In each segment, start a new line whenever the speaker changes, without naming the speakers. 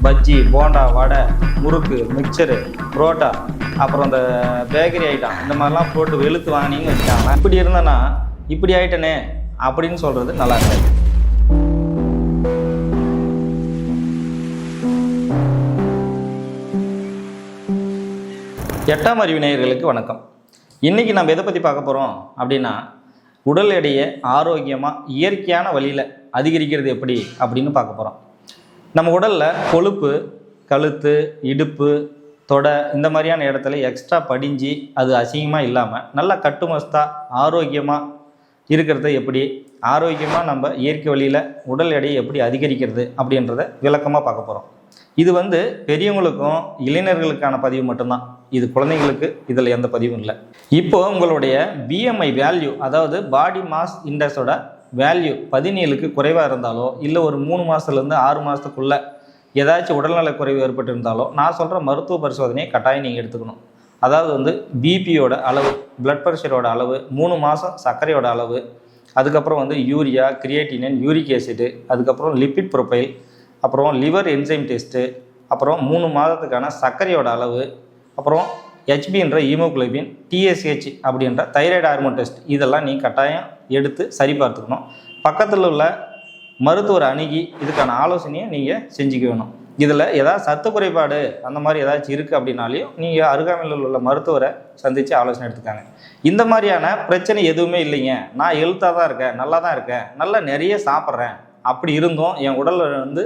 பஜ்ஜி, போண்டா, வடை, முறுக்கு, மிக்சரு, புரோட்டா, அப்புறம் இந்த பேக்கரி ஐட்டம் இந்த மாதிரிலாம் போட்டு வெளுத்து வாங்கினீங்கன்னு வச்சுக்காங்க. இப்படி இருந்தேன்னா இப்படி ஆயிட்டனே அப்படின்னு சொல்கிறது நல்லா இருக்காது. எட்டாம் அறிவு நேயர்களுக்கு வணக்கம். இன்றைக்கி நம்ம எதை பற்றி பார்க்க போகிறோம் அப்படின்னா, உடல் எடையை ஆரோக்கியமாக இயற்கையான வழியில் அதிகரிக்கிறது எப்படி அப்படின்னு பார்க்க போகிறோம். நம்ம உடலில் கொழுப்பு கழுத்து, இடுப்பு, தொடை இந்த மாதிரியான இடத்துல எக்ஸ்ட்ரா படிஞ்சு அது அசிங்கமாக இல்லாமல் நல்லா கட்டுமஸ்தாக ஆரோக்கியமாக இருக்கிறத எப்படி, ஆரோக்கியமாக நம்ம இயற்கை வழியில் உடல் எடையை எப்படி அதிகரிக்கிறது அப்படின்றத விளக்கமாக பார்க்க போகிறோம். இது பெரியவங்களுக்கும் இளைஞர்களுக்கான பதிவு மட்டும்தான். இது குழந்தைங்களுக்கு இதில் எந்த பதிவும் இல்லை. இப்போது உங்களுடைய பிஎம்ஐ வேல்யூ, அதாவது பாடி மாஸ் இண்டெக்ஸோட வேல்யூ 17க்கு குறைவாக இருந்தாலோ, இல்லை ஒரு 3 மாதத்துலேருந்து 6 மாதத்துக்குள்ளே ஏதாச்சும் உடல்நல குறைவு ஏற்பட்டிருந்தாலோ நான் சொல்கிற மருத்துவ பரிசோதனையை கட்டாயம் நீங்கள் எடுத்துக்கணும். அதாவது பிபியோட அளவு, பிளட் ப்ரெஷரோட அளவு, 3 மாதம் சர்க்கரையோட அளவு, அதுக்கப்புறம் யூரியா, கிரியேட்டினின், யூரிக் ஆசிடு, அதுக்கப்புறம் லிப்பிட் ப்ரொஃபைல், அப்புறம் லிவர் என்சைம் டெஸ்ட்டு, அப்புறம் 3 மாதத்துக்கான சர்க்கரையோட அளவு, அப்புறம் ஹெச்பின்ற ஹீமோகுளோபின், டிஎஸ்ஹெச் அப்படின்ற தைராய்டு ஹார்மோன் டெஸ்ட், இதெல்லாம் நீங்கள் கட்டாயம் எடுத்து சரி பார்த்துக்கணும். பக்கத்தில் உள்ள மருத்துவரை அணுகி இதுக்கான ஆலோசனையை நீங்கள் செஞ்சுக்க வேணும். இதில் ஏதாவது சத்து குறைபாடு அந்த மாதிரி ஏதாச்சும் இருக்குது அப்படின்னாலையும் நீங்கள் அருகாமையில் உள்ள மருத்துவரை சந்தித்து ஆலோசனை எடுத்துக்காங்க. இந்த மாதிரியான பிரச்சனை எதுவுமே இல்லைங்க, நான் ஹெல்த்தாக தான் இருக்கேன், நல்லா தான் இருக்கேன், நல்லா நிறைய சாப்பிட்றேன், அப்படி இருந்தும் என் உடலில்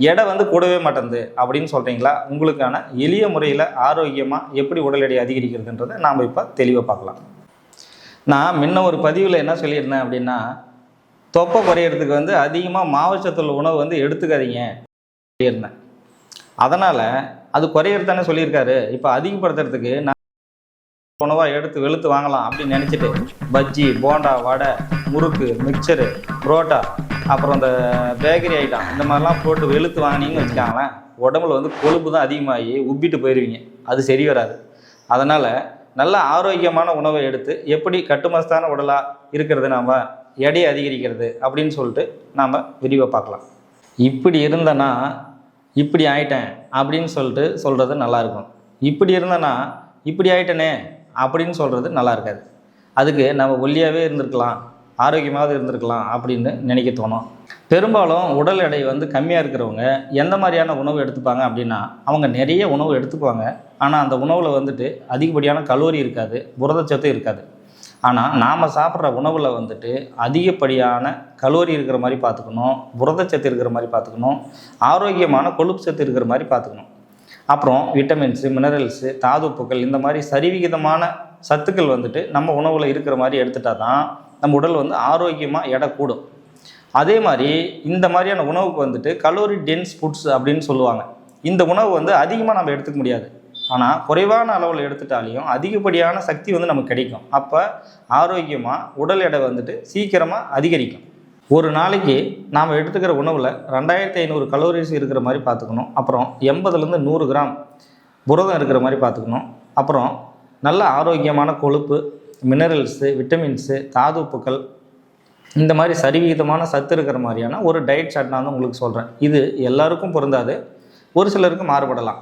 எடை கூடவே மாட்டேங்குது அப்படின்னு சொல்கிறீங்களா? உங்களுக்கான எளிய முறையில் ஆரோக்கியமாக எப்படி உடல் எடை அதிகரிக்கிறதுன்றதை நாம் இப்போ தெளிவாக பார்க்கலாம். நான் முன்ன ஒரு பதிவில் என்ன சொல்லியிருந்தேன் அப்படின்னா, தொப்பை குறையிறதுக்கு அதிகமாக மாவுச்சத்துள்ள உணவு எடுத்துக்காதீங்க சொல்லியிருந்தேன். அதனால் அது குறையிறதானே சொல்லியிருக்காரு. இப்போ அதிகப்படுத்துறதுக்கு நான் உணவாக எடுத்து வெளுத்து வாங்கலாம் அப்படின்னு நினச்சிட்டு பஜ்ஜி, போண்டா, வடை, முறுக்கு, மிக்சரு, புரோட்டா, அப்புறம் இந்த பேக்கரி ஐட்டம் இந்த மாதிரிலாம் போட்டு வெளுத்து வாங்கினீங்கன்னு வச்சுக்காங்களேன், உடம்புல கொழுப்பு தான் அதிகமாகி உப்பிட்டு போயிடுவீங்க. அது சரி வராது. அதனால் நல்ல ஆரோக்கியமான உணவை எடுத்து எப்படி கட்டுமஸ்தான உடலாக இருக்கிறது, நாம் எடையை அதிகரிக்கிறது அப்படின்னு சொல்லிட்டு நாம் விரிவாக பார்க்கலாம். இப்படி இருந்தேன்னா இப்படி ஆயிட்டேன் அப்படின்னு சொல்லிட்டு சொல்கிறது நல்லாயிருக்கும். இப்படி இருந்தேன்னா இப்படி ஆயிட்டனே அப்படின்னு சொல்கிறது நல்லா இருக்காது. அதுக்கு நம்ம ஒல்லியாகவே இருந்திருக்கலாம், ஆரோக்கியமாக இருந்திருக்கலாம் அப்படின்னு நினைக்க தோணும். பெரும்பாலும் உடல் எடை கம்மியாக இருக்கிறவங்க எந்த மாதிரியான உணவு எடுத்துப்பாங்க அப்படின்னா, அவங்க நிறைய உணவு எடுத்துக்குவாங்க. ஆனால் அந்த உணவில் அதிகப்படியான கலோரி இருக்காது, புரதச்சத்து இருக்காது. ஆனால் நாம் சாப்பிட்ற உணவில் அதிகப்படியான கலோரி இருக்கிற மாதிரி பார்த்துக்கணும், புரதச்சத்து இருக்கிற மாதிரி பார்த்துக்கணும், ஆரோக்கியமான கொழுப்பு சத்து இருக்கிற மாதிரி பார்த்துக்கணும். அப்புறம் விட்டமின்ஸு, மினரல்ஸு, தாதுப்புக்கள் இந்த மாதிரி சரிவிகிதமான சத்துக்கள் நம்ம உணவில் இருக்கிற மாதிரி எடுத்துட்டா தான் நம்ம உடல் ஆரோக்கியமாக எடை கூடும். அதே மாதிரி இந்த மாதிரியான உணவுக்கு கலோரி டென்ஸ் ஃபுட்ஸ் அப்படின்னு சொல்லுவாங்க. இந்த உணவு அதிகமாக நம்ம எடுத்துக்க முடியாது. ஆனால் குறைவான அளவில் எடுத்துட்டாலையும் அதிகப்படியான சக்தி நமக்கு கிடைக்கும். அப்போ ஆரோக்கியமாக உடல் எடை சீக்கிரமாக அதிகரிக்கும். ஒரு நாளைக்கு நாம் எடுத்துக்கிற உணவில் 2500 கலோரிஸ் இருக்கிற மாதிரி பார்த்துக்கணும். அப்புறம் 80லேருந்து 100 கிராம் புரதம் இருக்கிற மாதிரி பார்த்துக்கணும். அப்புறம் நல்ல ஆரோக்கியமான கொழுப்பு, மினரல்ஸு, விட்டமின்ஸு, தாதுப்புக்கள் இந்த மாதிரி சரிவிகிதமான சத்து இருக்கிற மாதிரியான ஒரு டயட் சார்ட் நான் உங்களுக்கு சொல்கிறேன். இது எல்லாருக்கும் பொருந்தாது, ஒரு சிலருக்கு மாறுபடலாம்.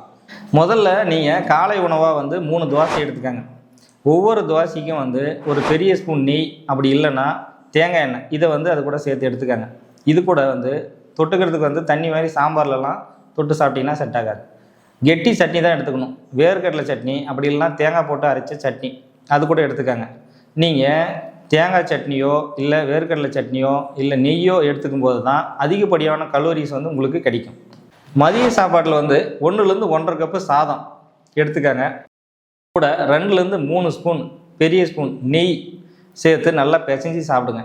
முதல்ல நீங்கள் காலை உணவாக 3 தோசை எடுத்துக்கங்க. ஒவ்வொரு தோசைக்கும் ஒரு பெரிய ஸ்பூன் நெய், அப்படி இல்லைன்னா தேங்காய் எண்ணெய், இதை அது கூட சேர்த்து எடுத்துக்காங்க. இது கூட தொட்டுக்கிறதுக்கு தண்ணி மாதிரி சாம்பார்லலாம் தொட்டு சாப்பிட்டிங்கன்னா செட் ஆகாது. கெட்டி சட்னி தான் எடுத்துக்கணும். வேர்க்கடலை சட்னி, அப்படி இல்லைனா தேங்காய் போட்டு அரைச்ச சட்னி அது கூட எடுத்துக்காங்க. நீங்கள் தேங்காய் சட்னியோ இல்லை வேர்க்கடலை சட்னியோ இல்லை நெய்யோ எடுத்துக்கும் போது தான் அதிகப்படியான கலோரிஸ் உங்களுக்கு கிடைக்கும். மதிய சாப்பாட்டில் 1லேருந்து 1.5 கப்பு சாதம் எடுத்துக்காங்க. கூட 2லேருந்து 3 ஸ்பூன் பெரிய ஸ்பூன் நெய் சேர்த்து நல்லா பிசைஞ்சு சாப்பிடுங்க.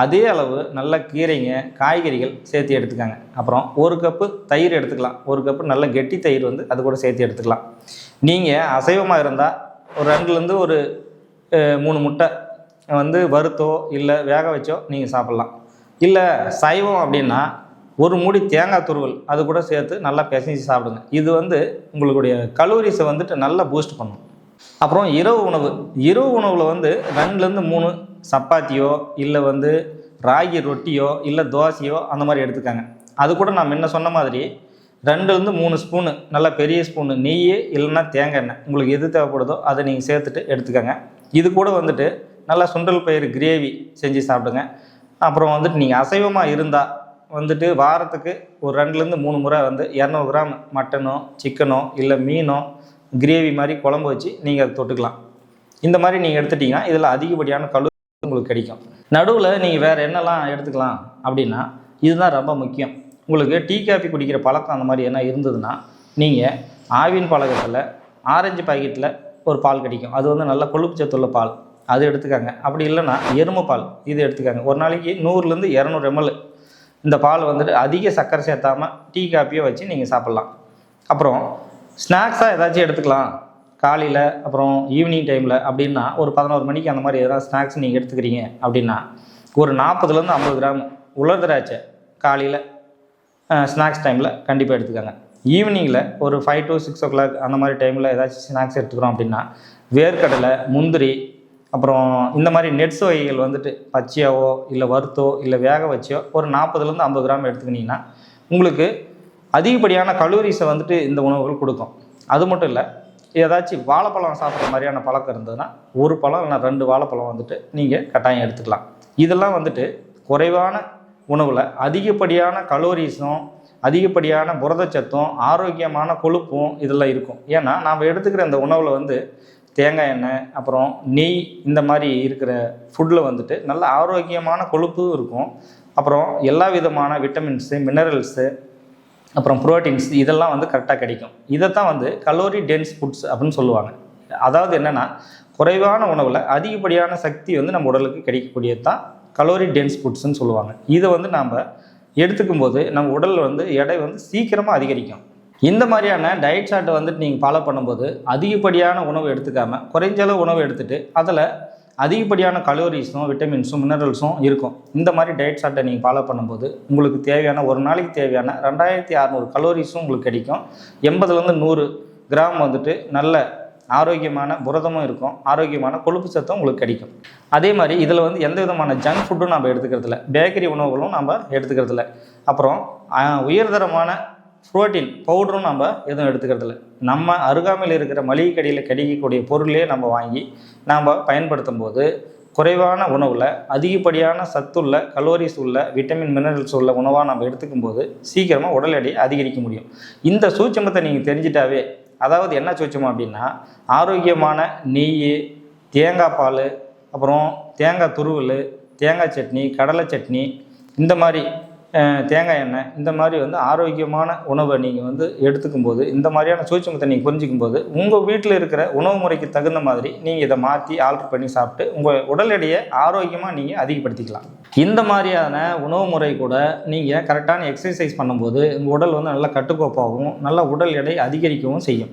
அதே அளவு நல்ல கீரைங்க, காய்கறிகள் சேர்த்து எடுத்துக்காங்க. அப்புறம் 1 கப்பு தயிர் எடுத்துக்கலாம். 1 கப்பு நல்ல கெட்டி தயிர் அது கூட சேர்த்து எடுத்துக்கலாம். நீங்கள் அசைவமாக இருந்தால் ஒரு 2லேருந்து ஒரு 3 முட்டை வறுத்தோ இல்லை வேக வச்சோ நீங்கள் சாப்பிட்லாம். இல்லை சைவம் அப்படின்னா 1 மூடி தேங்காய் துருவல் அது கூட சேர்த்து நல்லா பிசைஞ்சு சாப்பிடுங்க. இது உங்களுடைய கலோரிஸை நல்லா பூஸ்ட் பண்ணும். அப்புறம் இரவு உணவில் 2லேருந்து 3 சப்பாத்தியோ இல்லை ராகி ரொட்டியோ இல்லை தோசையோ அந்த மாதிரி எடுத்துக்காங்க. அது கூட நான் முன்ன சொன்ன மாதிரி 2லேருந்து 3 ஸ்பூனு நல்லா பெரிய ஸ்பூனு நெய் இல்லைன்னா தேங்காய் எண்ணெய் உங்களுக்கு எது தேவைப்படுதோ அதை நீங்கள் சேர்த்துட்டு எடுத்துக்கோங்க. இது கூட வந்துட்டு நல்லா சுண்டல் பயிறு கிரேவி செஞ்சு சாப்பிடுங்க. அப்புறம் வந்துட்டு நீங்கள் அசைவமாக இருந்தால் வந்துட்டு வாரத்துக்கு ஒரு 2லேருந்து 3 முறை வந்து 200 கிராம் மட்டனோ சிக்கனோ இல்லை மீனோ கிரேவி மாதிரி குழம்பு வச்சு நீங்கள் அதை தொட்டுக்கலாம். இந்த மாதிரி நீங்கள் எடுத்துட்டிங்கன்னா இதில் அதிகப்படியான கலோரி உங்களுக்கு கிடைக்கும். நடுவில் நீங்கள் வேறு என்னெல்லாம் எடுத்துக்கலாம் அப்படின்னா இதுதான் ரொம்ப முக்கியம். உங்களுக்கு டீ காஃபி குடிக்கிற பழக்கம் அந்த மாதிரி என்ன இருந்ததுன்னா நீங்கள் ஆவின் பழக்கத்தில் ஆரஞ்சு பாக்கெட்டில் ஒரு பால் கிடைக்கும். அது வந்து நல்ல கொழுப்பு சத்துள்ள பால், அது எடுத்துக்காங்க. அப்படி இல்லைன்னா எருமை பால் இது எடுத்துக்காங்க. ஒரு நாளைக்கு 100லேருந்து 200 ml இந்த பால் வந்துட்டு அதிக சர்க்கரை சேர்த்தாமல் டீ காஃபியோ வச்சு நீங்கள் சாப்பிட்லாம். அப்புறம் ஸ்நாக்ஸாக ஏதாச்சும் எடுத்துக்கலாம் காலையில் அப்புறம் ஈவினிங் டைமில் அப்படின்னா ஒரு 11 மணிக்கு அந்த மாதிரி ஏதாவது ஸ்நாக்ஸ் நீங்கள் எடுத்துக்கிறீங்க அப்படின்னா ஒரு 40லேருந்து 50 கிராம் உலர் திராட்சை காலையில் ஸ்நாக்ஸ் டைமில் கண்டிப்பாக எடுத்துக்காங்க. ஈவினிங்கில் ஒரு 5 to 6 o'clock அந்த மாதிரி டைமில் ஏதாச்சும் ஸ்நாக்ஸ் எடுத்துக்கிறோம் அப்படின்னா வேர்க்கடலை, முந்திரி, அப்புறம் இந்த மாதிரி நெட்ஸ் வகைகள் வந்துட்டு பச்சையாவோ இல்லை வறுத்தோ இல்லை வேக வச்சோ ஒரு 40லேருந்து 50 கிராம் எடுத்துக்கிட்டிங்கன்னா உங்களுக்கு அதிகப்படியான கலோரிஸை வந்துட்டு இந்த உணவுகள் கொடுக்கும். அது மட்டும் இல்லை, ஏதாச்சும் வாழைப்பழம் சாப்பிட்ற மாதிரியான பழக்கம் இருந்ததுன்னா ஒரு பழம் இல்லைனா 2 வாழைப்பழம் வந்துட்டு நீங்கள் கட்டாயம் எடுத்துக்கலாம். இதெல்லாம் வந்துட்டு குறைவான உணவில் அதிகப்படியான கலோரிஸும் அதிகப்படியான புரதச்சத்தும் ஆரோக்கியமான கொழுப்பும் இதெல்லாம் இருக்கும். ஏன்னா நாம் எடுத்துக்கிற இந்த உணவில் வந்து தேங்காய் எண்ணெய் அப்புறம் நெய் இந்த மாதிரி இருக்கிற ஃபுட்டில் வந்துட்டு நல்ல ஆரோக்கியமான கொழுப்பும் இருக்கும். அப்புறம் எல்லா விதமான விட்டமின்ஸு, மினரல்ஸு, அப்புறம் ப்ரோட்டீன்ஸ் இதெல்லாம் வந்து கரெக்டாக கிடைக்கும். இதைத்தான் வந்து கலோரி டென்ஸ் ஃபுட்ஸ் அப்படின்னு சொல்லுவாங்க. அதாவது என்னென்னா குறைவான உணவில் அதிகப்படியான சக்தி வந்து நம்ம உடலுக்கு கிடைக்கக்கூடியது தான் கலோரி டென்ஸ் ஃபுட்ஸ்ன்னு சொல்லுவாங்க. இதை வந்து நாம் எடுத்துக்கும் போது நம்ம உடல் வந்து எடை வந்து சீக்கிரமாக அதிகரிக்கும். இந்த மாதிரியான டயட் சார்ட்டை வந்துட்டு நீங்கள் ஃபாலோ பண்ணும்போது அதிகப்படியான உணவு எடுத்துக்காமல் குறைஞ்ச அளவு உணவு எடுத்துகிட்டு அதில் அதிகப்படியான கலோரிஸும் விட்டமின்ஸும் மினரல்ஸும் இருக்கும். இந்த மாதிரி டயட் சார்ட்டை நீங்கள் ஃபாலோ பண்ணும்போது உங்களுக்கு தேவையான ஒரு நாளைக்கு தேவையான 2600 கலோரிஸும் உங்களுக்கு கிடைக்கும். 80லேருந்து 100 கிராம் வந்துட்டு நல்ல ஆரோக்கியமான புரதமும் இருக்கும், ஆரோக்கியமான கொழுப்பு சத்தும் உங்களுக்கு கிடைக்கும். அதே மாதிரி இதில் வந்து எந்த விதமான ஜங்க் ஃபுட்டும் நம்ம எடுத்துக்கிறதில்ல, பேக்கரி உணவுகளும் நம்ம எடுத்துக்கிறதில்ல. அப்புறம் உயர்தரமான ப்ரோட்டீன் பவுடரும் நம்ம எதுவும் எடுத்துக்கிறதில்ல. நம்ம அருகாமையில் இருக்கிற மளிகை கடையில் கிடைக்கக்கூடிய பொருளே நம்ம வாங்கி நாம் பயன்படுத்தும் போது குறைவான உணவில் அதிகப்படியான சத்துள்ள கலோரிஸ் உள்ள விட்டமின் மினரல்ஸ் உள்ள உணவாக நம்ம எடுத்துக்கும் போது சீக்கிரமாக உடல் எடையை அதிகரிக்க முடியும். இந்த சூட்சமத்தை நீங்கள் தெரிஞ்சிட்டாவே, அதாவது என்ன சூட்சம் அப்படின்னா ஆரோக்கியமான நெய், தேங்காய் பால், அப்புறம் தேங்காய் துருவல், தேங்காய் சட்னி, கடலை சட்னி, இந்த மாதிரி தேங்காய் எண்ணெய், இந்த மாதிரி வந்து ஆரோக்கியமான உணவை நீங்கள் வந்து எடுத்துக்கும் போது இந்த மாதிரியான சூட்சமத்தை நீங்கள் புரிஞ்சிக்கும் போது உங்கள் வீட்டில் இருக்கிற உணவு முறைக்கு தகுந்த மாதிரி நீங்கள் இதை மாற்றி ஆல்ட்ரு பண்ணி சாப்பிட்டு உங்கள் உடல் எடையை ஆரோக்கியமாக நீங்கள் அதிகப்படுத்திக்கலாம். இந்த மாதிரியான உணவு முறை கூட நீங்கள் கரெக்டான எக்ஸசைஸ் பண்ணும்போது உங்கள் உடல் வந்து நல்லா கட்டுக்கோப்பாகவும் நல்ல உடல் எடை அதிகரிக்கவும் செய்யும்.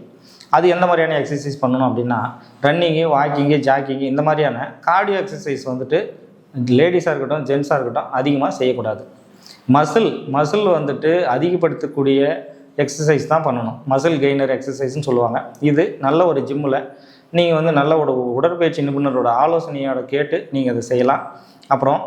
அது எந்த மாதிரியான எக்ஸசைஸ் பண்ணணும் அப்படின்னா ரன்னிங்கு, வாக்கிங்கு, ஜாக்கிங்கு இந்த மாதிரியான கார்டியோ எக்ஸசைஸ் வந்துட்டு லேடிஸாக இருக்கட்டும் ஜென்ஸாக இருக்கட்டும் அதிகமாக செய்யக்கூடாது. மசில் வந்துட்டு அதிகப்படுத்தக்கூடிய எக்ஸசைஸ் தான் பண்ணணும். மசில் கெய்னர் எக்ஸசைஸ்ன்னு சொல்லுவாங்க. இது நல்ல ஒரு ஜிம்மில் நீங்கள் வந்து நல்ல ஒரு உடற்பயிற்சி நிபுணரோட ஆலோசனையோட கேட்டு நீங்கள் அதை செய்யலாம். அப்புறம்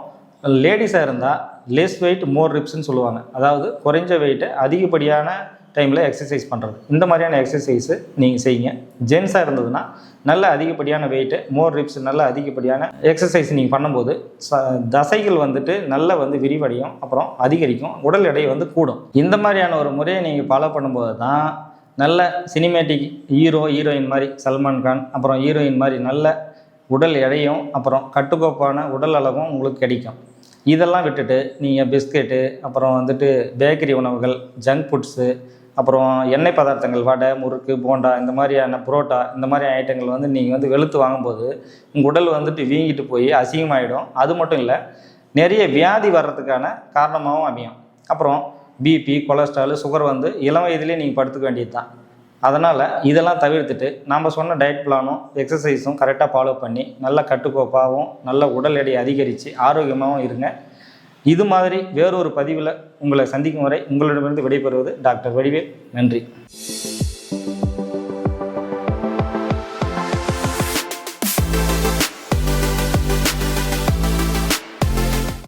லேடிஸாக இருந்தால் லெஸ் வெயிட் மோர் ரிப்ஸ்ன்னு சொல்லுவாங்க. அதாவது குறைஞ்ச வெயிட்டை அதிகப்படியான டைமில் எக்ஸசைஸ் பண்ணுறது. இந்த மாதிரியான எக்ஸசைஸு நீங்கள் செய்யுங்க. ஜென்ஸாக இருந்ததுன்னா நல்ல அதிகப்படியான வெயிட்டு மோர் ரிப்ஸ் நல்ல அதிகப்படியான எக்ஸசைஸ் நீங்கள் பண்ணும்போது தசைகள் வந்துட்டு நல்ல வந்து விரிவடையும், அப்புறம் அதிகரிக்கும், உடல் எடை வந்து கூடும். இந்த மாதிரியான ஒரு முறையை நீங்கள் ஃபாலோ பண்ணும்போது தான் நல்ல சினிமேட்டிக் ஹீரோயின் மாதிரி சல்மான் கான், அப்புறம் ஹீரோயின் மாதிரி நல்ல உடல் எடையும் அப்புறம் கட்டுக்கோப்பான உடல் அளவும் உங்களுக்கு கிடைக்கும். இதெல்லாம் விட்டுட்டு நீங்கள் பிஸ்கெட்டு, அப்புறம் வந்துட்டு பேக்கரி உணவுகள், ஜங்க் ஃபுட்ஸு, அப்புறம் எண்ணெய் பதார்த்தங்கள், வடை, முறுக்கு, போண்டா, இந்த மாதிரியான புரோட்டா, இந்த மாதிரி ஐட்டங்கள் வந்து நீங்கள் வந்து வெளுத்து வாங்கும்போது உங்கள் உடல் வந்துட்டு வீங்கிட்டு போய் அசிங்கமாகிடும். அது மட்டும் இல்லை, நிறைய வியாதி வர்றதுக்கான காரணமாகவும் அமையும். அப்புறம் பிபி, கொலஸ்ட்ரால், சுகர் வந்து இளம் வயதிலே நீங்கள் படுத்துக்க வேண்டியது தான். அதனால் இதெல்லாம் தவிர்த்துட்டு நம்ம சொன்ன டயட் பிளானும் எக்ஸசைஸும் கரெக்டாக ஃபாலோ பண்ணி நல்ல கட்டுக்கோப்பாகவும் நல்ல உடல் எடையை அதிகரித்து ஆரோக்கியமாகவும் இருங்க. இது மாதிரி வேறொரு பதிவில் உங்களை சந்திக்கும் வரை உங்களிடமிருந்து விடைபெறுவது டாக்டர் வடிவேல். நன்றி.